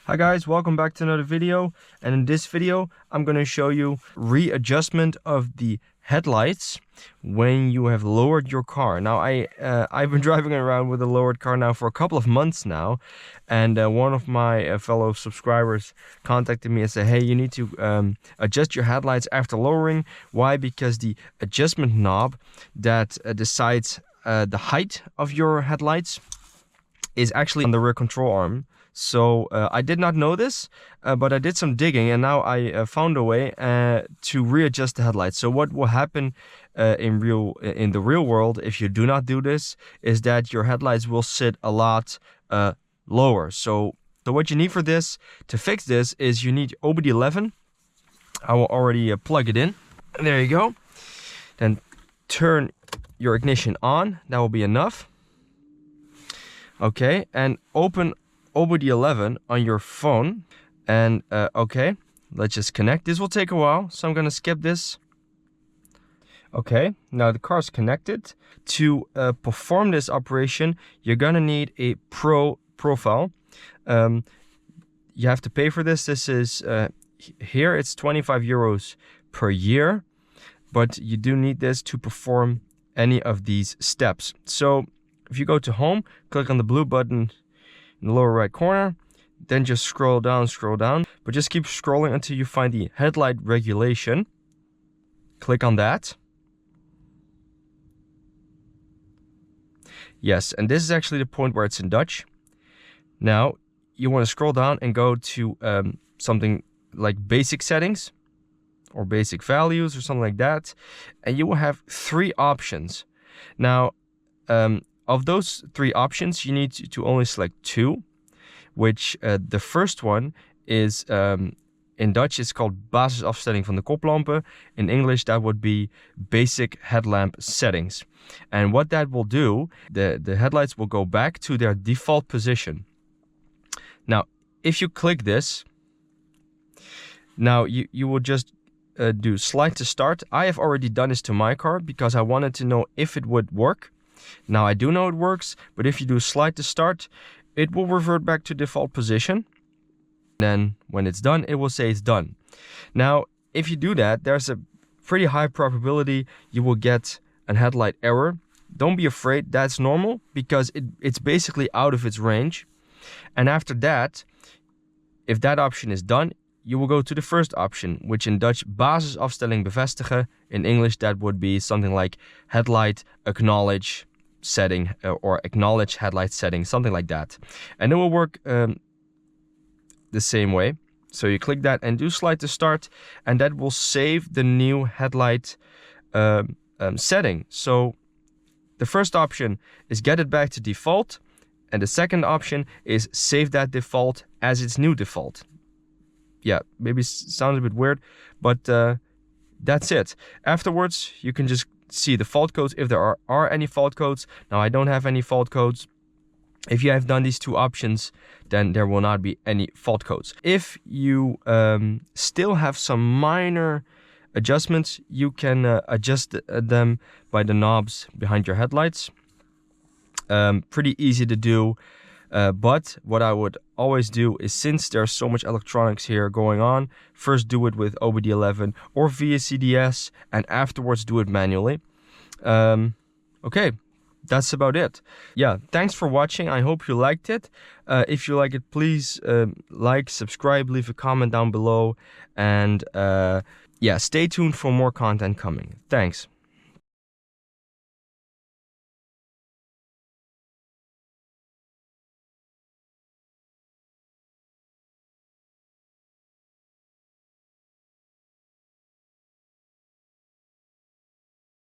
Hi guys, welcome back to another video, and in this video I'm going to show you readjustment of the headlights when you have lowered your car. Now I've been driving around with a lowered car now for a couple of months now, and one of my fellow subscribers contacted me and said, hey, you need to adjust your headlights after lowering. Why? Because the adjustment knob that decides the height of your headlights is actually on the rear control arm. So I did not know this, but I did some digging, and now I found a way to readjust the headlights. So what will happen in the real world if you do not do this is that your headlights will sit a lot lower. So what you need for this, to fix this, is you need OBD11. I will already plug it in. There you go. Then turn your ignition on. That will be enough. Okay, and open OBD11 on your phone, and okay, let's just connect. This will take a while, so I'm gonna skip this. Okay, now the car is connected. To perform this operation, you're gonna need a profile. You have to pay for this. This is here it's 25 euros per year, but you do need this to perform any of these steps. So if you go to home, click on the blue button in the lower right corner, then just scroll down, but just keep scrolling until you find the headlight regulation. Click on that. Yes, and this is actually the point where it's in Dutch. Now you want to scroll down and go to something like basic settings or basic values or something like that, and you will have three options. Now of those three options, you need to only select two, which the first one is, in Dutch, it's called basisafstelling van de koplampen. In English, that would be basic headlamp settings. And what that will do, the headlights will go back to their default position. Now, if you click this, now you will just do slide to start. I have already done this to my car because I wanted to know if it would work. Now I do know it works, but if you do slide to start, it will revert back to default position. Then when it's done, it will say it's done. Now, if you do that, there's a pretty high probability you will get a headlight error. Don't be afraid, that's normal, because it's basically out of its range. And after that, if that option is done, you will go to the first option, which in Dutch, basisafstelling bevestigen. In English, that would be something like headlight acknowledge setting or acknowledge headlight setting, something like that. And it will work the same way. So you click that and do slide to start, and that will save the new headlight setting. So the first option is get it back to default, and the second option is save that default as its new default. Yeah, maybe sounds a bit weird, but that's it. Afterwards, you can just see the fault codes if there are any fault codes. Now, I don't have any fault codes. If you have done these two options, then there will not be any fault codes. If you still have some minor adjustments, you can adjust them by the knobs behind your headlights. Pretty easy to do. But what I would always do is, since there's so much electronics here going on, first do it with OBD11 or via CDS, and afterwards do it manually. Okay, that's about it. Yeah, thanks for watching. I hope you liked it. If you like it, please like, subscribe, leave a comment down below, and yeah, stay tuned for more content coming. Thanks.